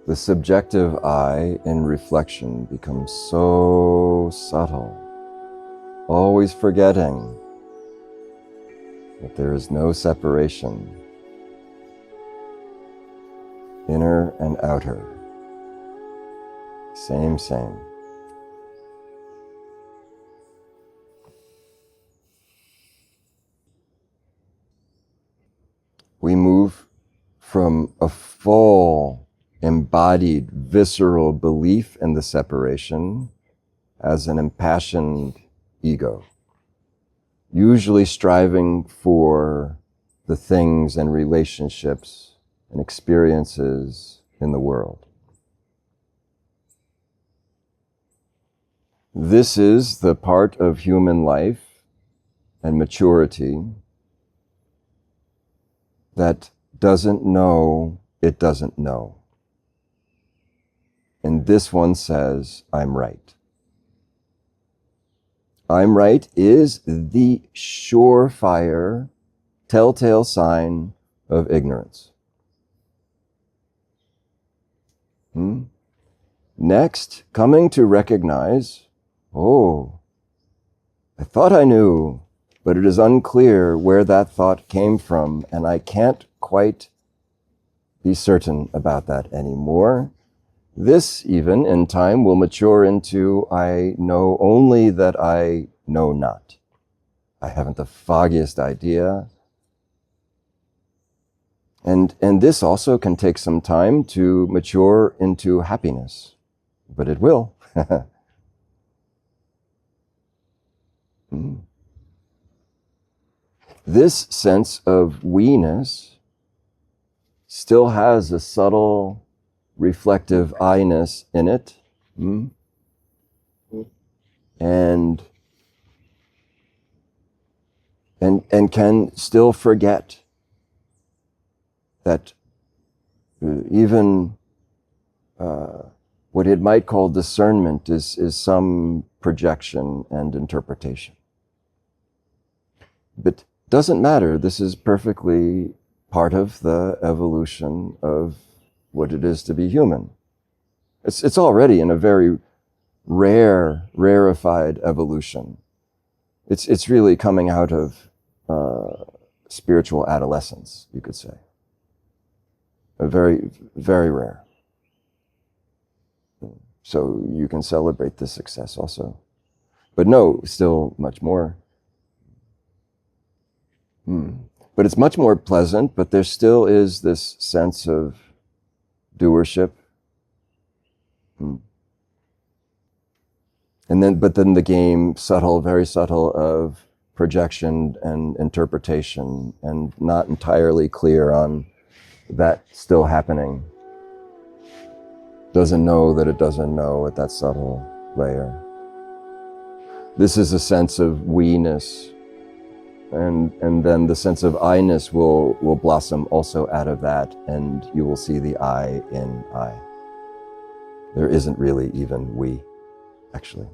the subjective I in reflection becomes so subtle, always forgetting that there is no separation, inner and outer, same. We move from a full, embodied, visceral belief in the separation as an impassioned ego, usually striving for the things and relationships and experiences in the world. This is the part of human life and maturity that doesn't know it doesn't know. And this one says, I'm right. I'm right is the surefire, telltale sign of ignorance. Next, coming to recognize, oh, I thought I knew, but it is unclear where that thought came from, and I can't quite be certain about that anymore. This, even in time, will mature into, I know only that I know not. I haven't the foggiest idea. And this also can take some time to mature into happiness, but it will. This sense of we-ness still has a subtle reflective I-ness in it, and can still forget that even what it might call discernment is some projection and interpretation. But doesn't matter. This is perfectly part of the evolution of what it is to be human. It's already in a very rarefied evolution. It's really coming out of spiritual adolescence, you could say. A very, very rare. So you can celebrate this success also. But no, still much more. But it's much more pleasant, but there still is this sense of doership. But then the game, subtle, very subtle, of projection and interpretation, and not entirely clear on that still happening. Doesn't know that it doesn't know at that subtle layer. This is a sense of we-ness. And then the sense of I-ness will blossom also out of that, and you will see the I in I. There isn't really even we, actually.